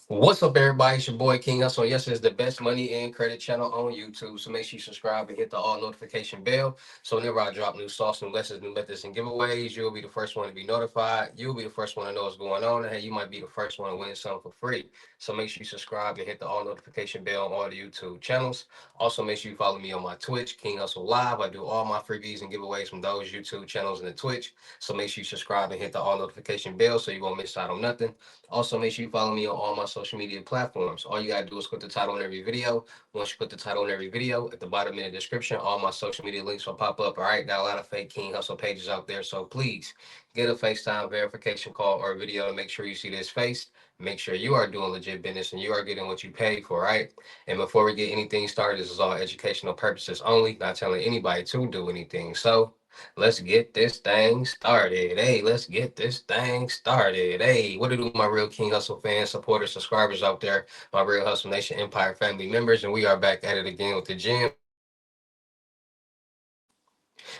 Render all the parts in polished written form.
What's up, everybody? It's your boy King Hussle. Yes, it's the best money and credit channel on YouTube. So make sure you subscribe and hit the all notification bell. So whenever I drop new sauce, new lessons, new methods, and giveaways, you'll be the first one to be notified. You'll be the first one to know what's going on. And hey, you might be the first one to win something for free. So make sure you subscribe and hit the all notification bell on all the YouTube channels. Also, make sure you follow me on my Twitch, King Hustle Live. I do all my freebies and giveaways from those YouTube channels and the Twitch. So make sure you subscribe and hit the all notification bell so you won't miss out on nothing. Also, make sure you follow me on all my social media platforms. All you gotta do is click the title on every video. Once you put the title on every video, at the bottom in the description, all my social media links will pop up. All right, got a lot of fake King Hustle pages out there, so please get a FaceTime verification call or video to make sure you see this face. Make sure you are doing legit business and you are getting what you pay for, right? And before we get anything started, this is all educational purposes only, not telling anybody to do anything. So let's get this thing started. Hey, let's get this thing started. Hey, what to do, my real King Hustle fans, supporters, subscribers out there, my real Hustle Nation Empire family members, and we are back at it again with the gym.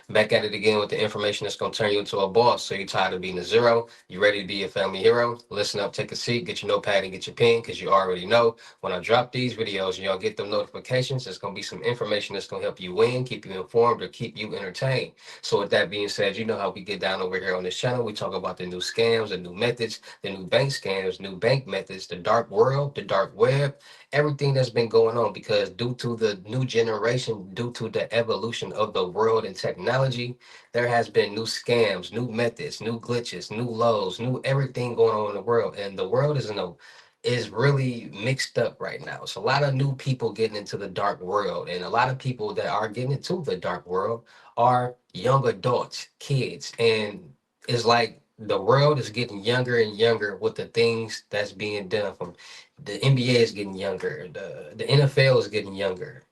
Back at it again with the information that's going to turn you into a boss. So you're tired of being a zero. You ready to be a family hero? Listen up, take a seat, get your notepad and get your pen because you already know when I drop these videos and y'all get them notifications, there's going to be some information that's going to help you win, keep you informed, or keep you entertained. So with that being said, you know how we get down over here on this channel. We talk about the new scams, the new methods, the new bank scams, new bank methods, the dark world, the dark web, everything that's been going on because due to the new generation, due to the evolution of the world and technology, there has been new scams, new methods, new glitches, new lows, new everything going on in the world. And the world is really mixed up right now. It's a lot of new people getting into the dark world, and a lot of people that are getting into the dark world are young adults, kids, and it's like the world is getting younger and younger with the things that's being done from the NBA is getting younger. The NFL is getting younger.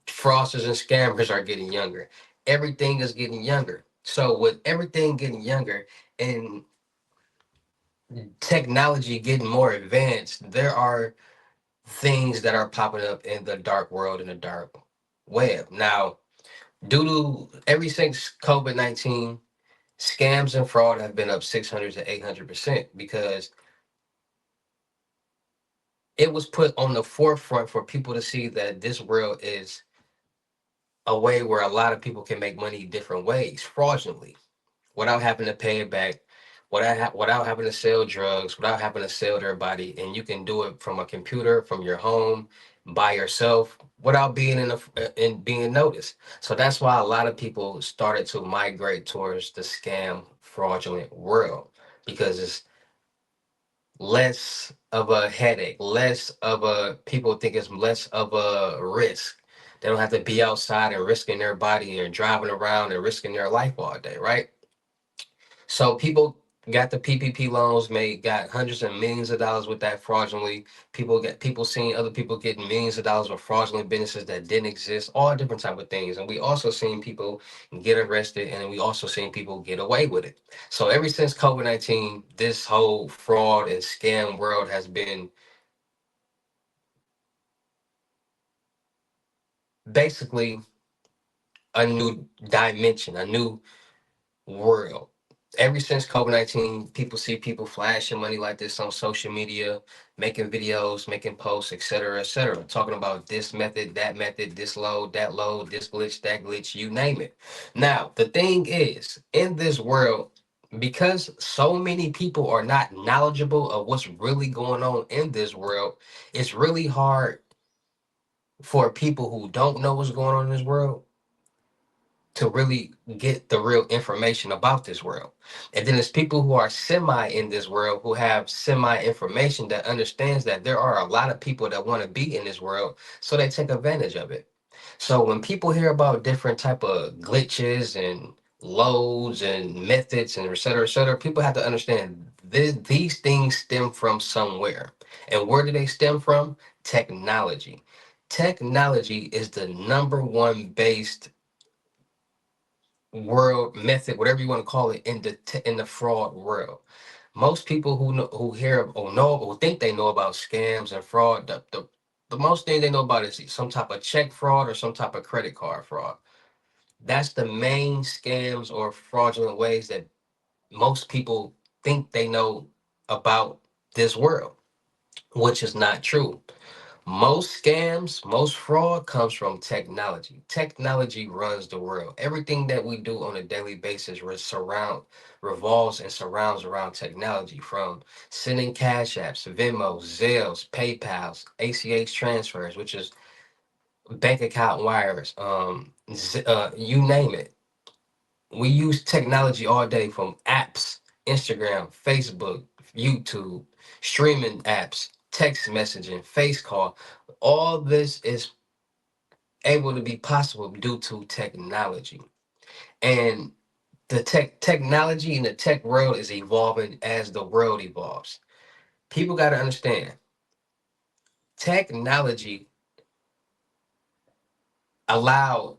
Fraudsters and scammers are getting younger. Everything is getting younger. So with everything getting younger and technology getting more advanced, there are things that are popping up in the dark world and the dark web. Now, due to ever since COVID-19, scams and fraud have been up 600 to 800% because it was put on the forefront for people to see that this world is a way where a lot of people can make money different ways, fraudulently, without having to pay it back, without having to sell drugs, without having to sell their body, and you can do it from a computer, from your home, by yourself, without being in being noticed. So that's why a lot of people started to migrate towards the scam fraudulent world because it's less of a headache, less of a people think it's less of a risk. They don't have to be outside and risking their body and driving around and risking their life all day, right? So people got the PPP loans, made got hundreds of millions of dollars with that fraudulently. People seeing other people getting millions of dollars with fraudulent businesses that didn't exist, all different type of things. And we also seen people get arrested, and we also seen people get away with it. So ever since COVID-19, this whole fraud and scam world has been basically a new dimension, a new world. Ever since COVID-19, people see people flashing money like this on social media, making videos, making posts, et cetera, talking about this load, this glitch, that glitch, you name it. Now, the thing is, in this world, because so many people are not knowledgeable of what's really going on in this world, it's really hard for people who don't know what's going on in this world to really get the real information about this world. And then there's people who are semi in this world who have semi information that understands that there are a lot of people that want to be in this world, so they take advantage of it. So when people hear about different type of glitches and loads and methods and et cetera, people have to understand these things stem from somewhere. And where do they stem from? Technology. Technology is the number one based world method, whatever you want to call it, in in the fraud world. Most people who hear or know or think they know about scams and fraud, the most thing they know about is some type of check fraud or some type of credit card fraud. That's the main scams or fraudulent ways that most people think they know about this world. which is not true. Most scams, most fraud comes from technology. Technology runs the world. Everything that we do on a daily basis revolves and surrounds around technology, from sending cash apps, Venmo, Zelles, PayPal's, ACH transfers, which is bank account wires, you name it. We use technology all day, from apps, Instagram, Facebook, YouTube, streaming apps, text messaging, face call. All this is able to be possible due to technology. And the technology in the tech world is evolving as the world evolves. People got to understand, technology allowed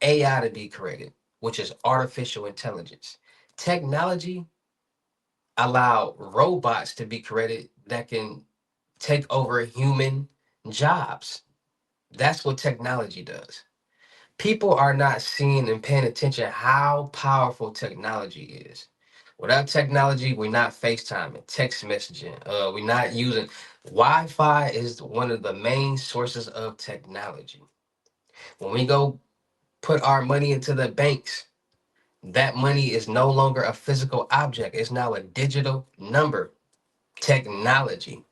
AI to be created, which is artificial intelligence. Technology allowed robots to be created that can take over human jobs. That's what technology does. People are not seeing and paying attention how powerful technology is. Without technology, we're not FaceTiming, text messaging. We're not using Wi-Fi is one of the main sources of technology. When we go put our money into the banks, that money is no longer a physical object. It's now a digital number. Technology.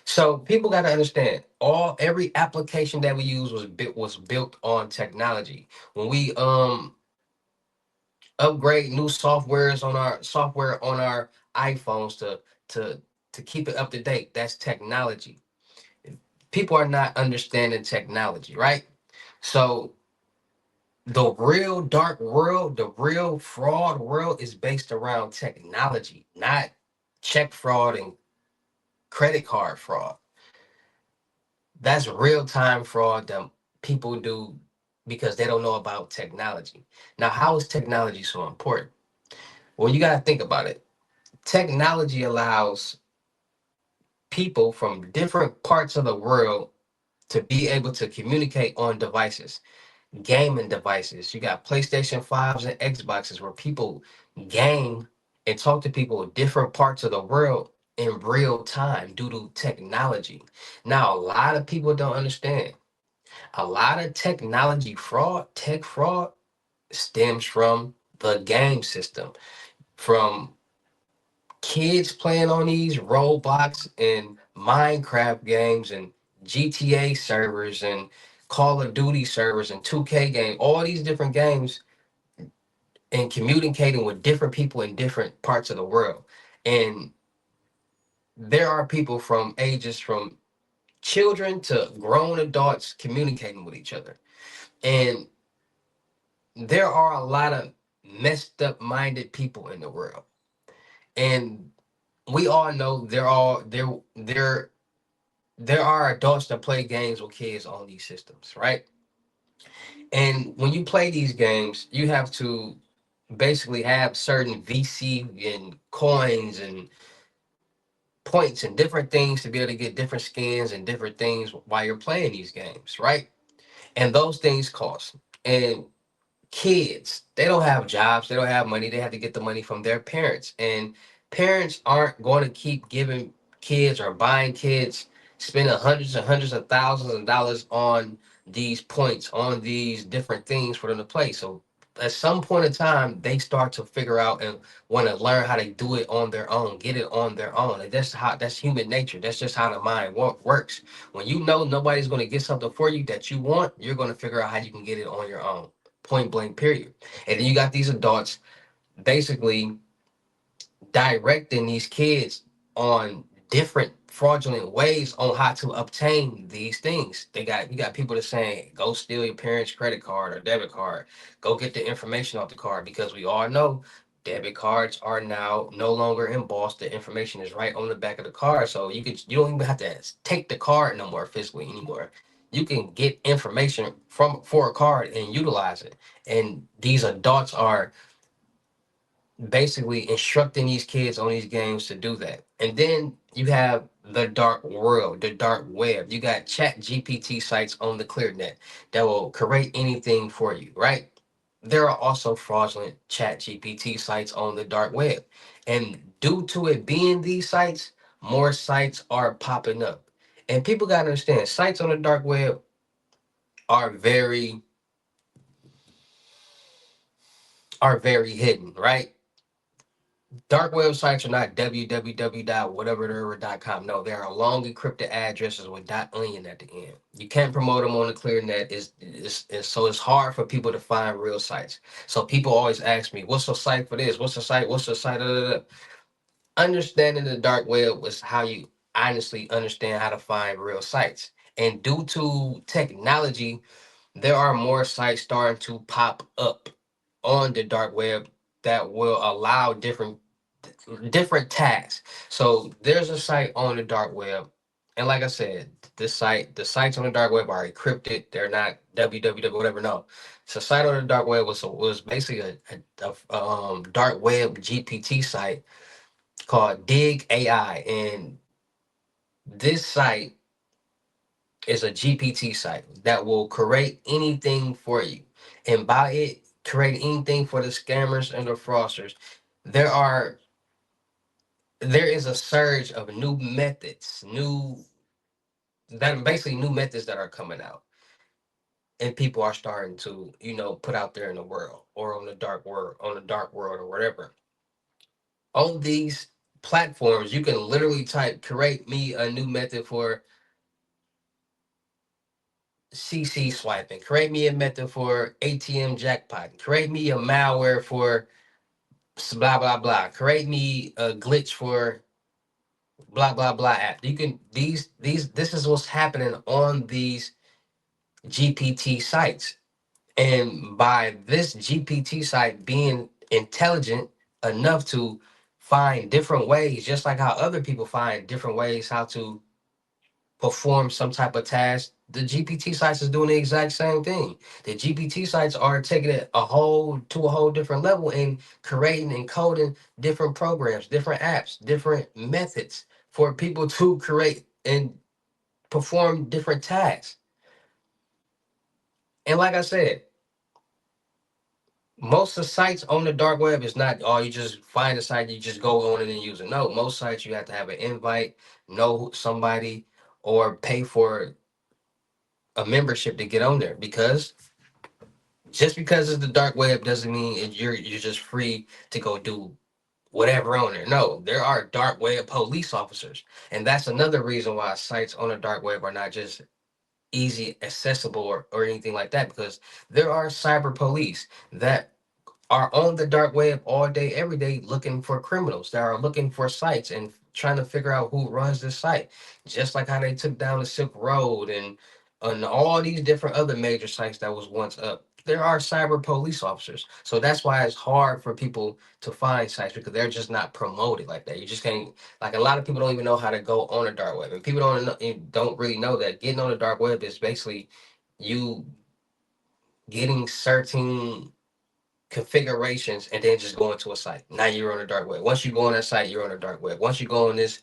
So people got to understand, all every application that we use was built on technology. When we upgrade new software on our iPhones to to keep it up to date, that's technology. People are not understanding technology, right? So the real dark world, the real fraud world is based around technology, not check fraud and credit card fraud. That's real time fraud that people do because they don't know about technology. Now, how is technology so important? Well, you got to think about it. Technology allows people from different parts of the world to be able to communicate on devices, gaming devices. You got PlayStation 5s and Xboxes where people game and talk to people in different parts of the world in real time due to technology. Now, a lot of people don't understand. A lot of tech fraud, stems from the game system, from kids playing on these Roblox and Minecraft games and GTA servers and Call of Duty servers and 2K game, all these different games, and communicating with different people in different parts of the world. And there are people from ages from children to grown adults communicating with each other. And there are a lot of messed up minded people in the world. And we all know there are adults that play games with kids on these systems, right? And when you play these games, you have to basically have certain VC and coins and points and different things to be able to get different skins and different things while you're playing these games, right? And those things cost. And kids, they don't have jobs, they don't have money, they have to get the money from their parents. And parents aren't going to keep giving kids or buying kids, spending hundreds and hundreds of thousands of dollars on these points, on these different things for them to play. So at some point in time, they start to figure out and want to learn how to do it on their own, get it on their own. And that's human nature. That's just how the mind works. When you know nobody's going to get something for you that you want, you're going to figure out how you can get it on your own, point blank, period. And then you got these adults basically directing these kids on different fraudulent ways on how to obtain these things. You got people that saying go steal your parents' credit card or debit card, go get the information off the card, because we all know debit cards are now no longer embossed. The information is right on the back of the card, so you don't even have to take the card no more physically anymore. You can get information from for a card and utilize it. And these adults are basically instructing these kids on these games to do that. And then you have the dark world, the dark web. You got chat GPT sites on the ClearNet that will create anything for you, right? There are also fraudulent chat GPT sites on the dark web. And due to it being these sites, more sites are popping up. And people gotta understand, sites on the dark web are very hidden, right? Dark websites are not www dot whatever dot com. No, they are long encrypted addresses with dot onion at the end. You can't promote them on the clear net. So it's hard for people to find real sites. So people always ask me, what's a site for this? What's a site? What's a site? Da, da, da. Understanding the dark web was how you honestly understand how to find real sites. And due to technology, there are more sites starting to pop up on the dark web that will allow different tasks. So there's a site on the dark web, and like I said, the sites on the dark web are encrypted. They're not www whatever. No, it's a site on the dark web was basically a dark web GPT site called Dig AI, and this site is a GPT site that will create anything for you. And by it creating anything for the scammers and the fraudsters, there are there is a surge of new methods, new methods that are coming out. And people are starting to, put out there in the world or on the dark world or whatever. On these platforms, you can literally type create me a new method for CC swiping. Create me a method for ATM jackpot. Create me a malware for blah blah blah. Create me a glitch for blah blah blah app. You can these this is what's happening on these GPT sites. And by this GPT site being intelligent enough to find different ways, just like how other people find different ways how to perform some type of task, the GPT sites is doing the exact same thing. The GPT sites are taking it a whole different level and creating and coding different programs, different apps, different methods for people to create and perform different tasks. And like I said, most of the sites on the dark web is not, oh, you just find a site, you just go on it and use it. No, most sites you have to have an invite, know somebody, or pay for a membership to get on there, because just because it's the dark web doesn't mean you're just free to go do whatever on there. No, there are dark web police officers, and that's another reason why sites on the dark web are not just easy accessible or anything like that, because there are cyber police that are on the dark web all day, every day, looking for criminals that are looking for sites and trying to figure out who runs this site. Just like how they took down the Silk Road and all these different other major sites that was once up. There are cyber police officers. So that's why it's hard for people to find sites, because they're just not promoted like that. You just can't, like, a lot of people don't even know how to go on the dark web. And people don't really know that getting on the dark web is basically you getting certain configurations and then just go into a site. Now you're on the dark web. Once you go on that site, you're on the dark web. Once you go on this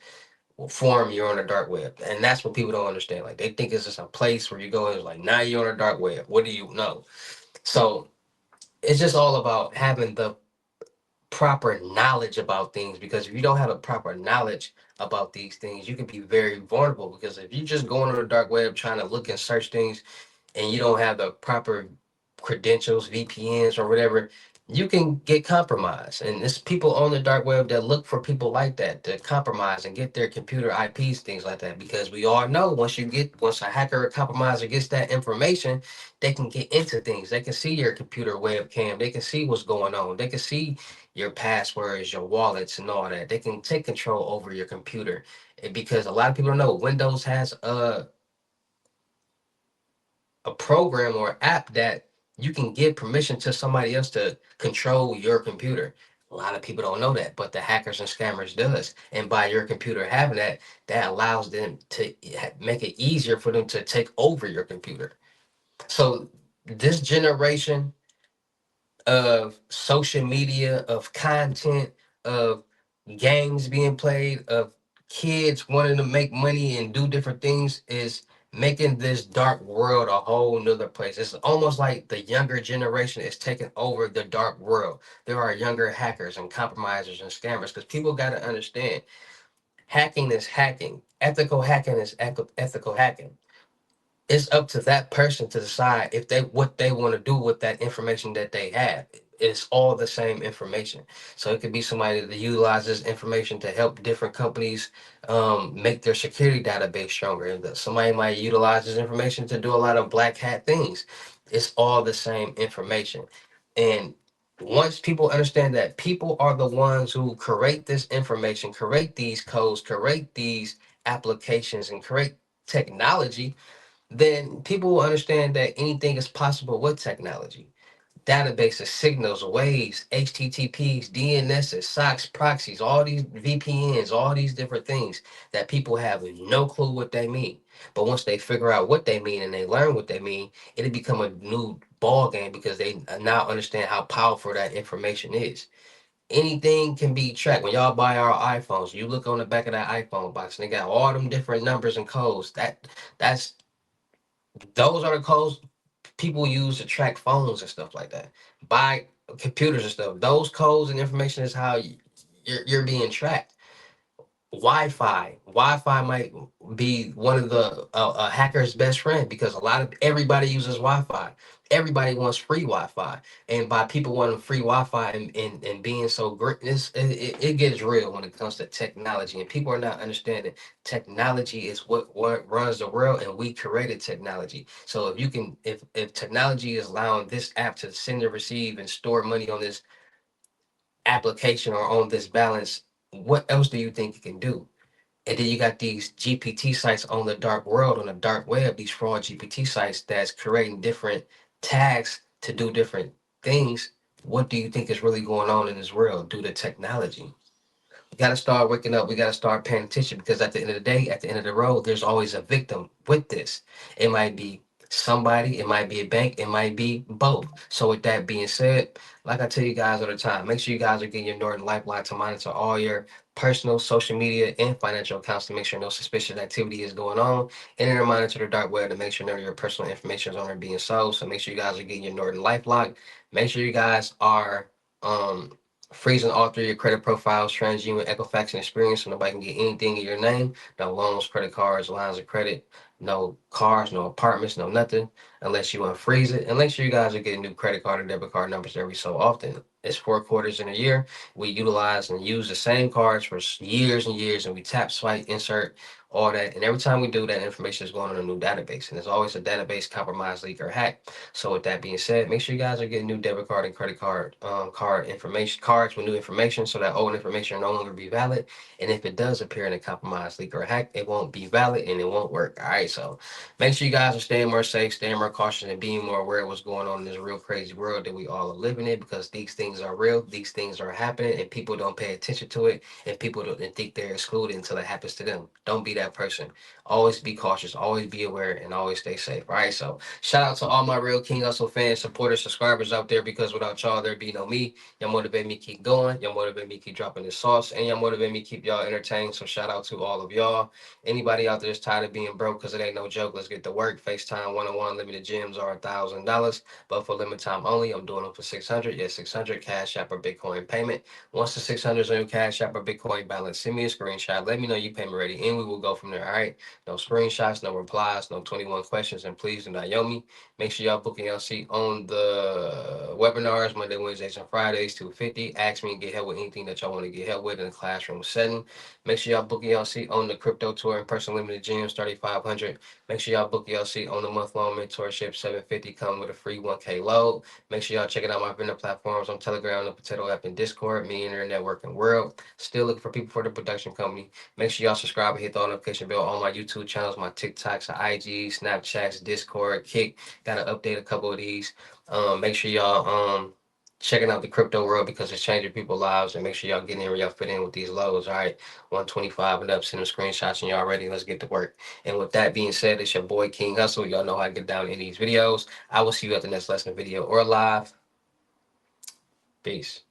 forum, you're on the dark web. And that's what people don't understand. Like, they think it's just a place where you go and it's like, now you're on the dark web. What do you know? So it's just all about having the proper knowledge about things, because if you don't have the proper knowledge about these things, you can be very vulnerable. Because if you just go on the dark web trying to look and search things and you don't have the proper credentials, VPNs, or whatever, you can get compromised. And it's people on the dark web that look for people like that to compromise and get their computer IPs, things like that. Because we all know once a hacker or compromiser gets that information, they can get into things. They can see your computer webcam. They can see what's going on. They can see your passwords, your wallets, and all that. They can take control over your computer. Because a lot of people don't know, Windows has a program or app that you can give permission to somebody else to control your computer. A lot of people don't know that, but the hackers and scammers does. And by your computer having that, that allows them to make it easier for them to take over your computer. So this generation of social media, of content, of games being played, of kids wanting to make money and do different things is making this dark world a whole nother place. It's almost like the younger generation is taking over the dark world. There are younger hackers and compromisers and scammers, because people got to understand, Hacking is hacking. Ethical hacking is ethical hacking. It's up to that person to decide if they what they want to do with that information that they have. It's all the same information. So it could be somebody that utilizes information to help different companies make their security database stronger. And somebody might utilize this information to do a lot of black hat things. It's all the same information. And once people understand that people are the ones who create this information, create these codes, create these applications, and create technology, then people will understand that anything is possible with technology. Databases, signals, waves, HTTPs, DNSs, SOCKs, proxies, all these VPNs, all these different things that people have no clue what they mean. But once they figure out what they mean and they learn what they mean, it'll become a new ball game because they now understand how powerful that information is. Anything can be tracked. When y'all buy our iPhones, you look on the back of that iPhone box and they got all them different numbers and codes. That's those are the codes people use to track phones and stuff like that. Buy computers and stuff. Those codes and information is how you're being tracked. Wi-Fi. Wi-Fi might be one of the a hacker's best friend because a lot of everybody uses Wi-Fi. Everybody wants free Wi-Fi, and by people wanting free Wi-Fi and being so great, it gets real when it comes to technology, and people are not understanding technology is what runs the world, and we created technology. So if you can, if technology is allowing this app to send and receive and store money on this application or on this balance, what else do you think it can do? And then you got these GPT sites on the dark world, on the dark web, these fraud GPT sites that's creating different tags to do different things. What do you think is really going on in this world due to technology? We got to start waking up. We got to start paying attention because at the end of the day, at the end of the road, there's always a victim with this. It might be somebody, it might be a bank, it might be both. So with that being said, like I tell you guys all the time, make sure you guys are getting your Norton Lifeline to monitor all your personal, social media, and financial accounts to make sure no suspicious activity is going on. And then monitor the dark web to make sure none of your personal information is on there being sold. So make sure you guys are getting your Norton Lifeline. Make sure you guys are um freezing all three of your credit profiles, TransUnion, Equifax, and Experience, so nobody can get anything in your name. No loans, credit cards, lines of credit, no cars, no apartments, no nothing, unless you unfreeze it. And make sure you guys are getting new credit card and debit card numbers every so often. It's 4 quarters in a year. We utilize and use the same cards for years and years, and we tap, swipe, insert, all that. And every time we do that, information is going on a new database. And there's always a database compromise, leak, or hack. So with that being said, make sure you guys are getting new debit card and credit card card information cards with new information so that old information will no longer be valid. And if it does appear in a compromise, leak, or hack, it won't be valid and it won't work. All right. So make sure you guys are staying more safe, staying more cautious, and being more aware of what's going on in this real crazy world that we all are living in because these things are real, these things are happening, and people don't pay attention to it, and people don't and think they're excluded until it happens to them. Don't be that person. Always be cautious, always be aware, and always stay safe. All right. So shout out to all my real King Hustle fans, supporters, subscribers out there because without y'all, there'd be no me. Y'all motivate me keep going. Y'all motivate me keep dropping this sauce. And y'all motivate me keep y'all entertained. So shout out to all of y'all. Anybody out there is tired of being broke because it ain't no joke. Let's get to work. FaceTime one-on-one limited gyms are $1,000. But for limited time only, I'm doing them for 600. Yes, 600 Cash App or Bitcoin payment. Once the 600 is on your Cash App or Bitcoin balance, send me a screenshot. Let me know you payment ready. And we will go from there. All right. No screenshots, no replies, no 21 questions. And please do not yell me. Make sure y'all booking your seat on the webinars Monday, Wednesdays, and Fridays, 250. Ask me and get help with anything that y'all want to get help with in the classroom setting. Make sure y'all booking your seat on the crypto tour in person limited gyms, 3,500. Make sure y'all book your seat on the month-long mentorship, 750. Come with a free 1K load. Make sure y'all checking out my vendor platforms on Telegram, the Potato app, and Discord, me and their networking world. Still looking for people for the production company. Make sure y'all subscribe and hit the notification bell on my YouTube channels, my TikToks, IG, Snapchats, Discord, Kick. Gotta update a couple of these. Make sure y'all checking out the crypto world because it's changing people's lives, and make sure y'all getting in where y'all fit in with these lows. All right, 125 and up. Send them screenshots and y'all ready. Let's get to work. And with that being said, it's your boy King Hustle. Y'all know how I get down in these videos. I will see you at the next lesson video or live. Peace.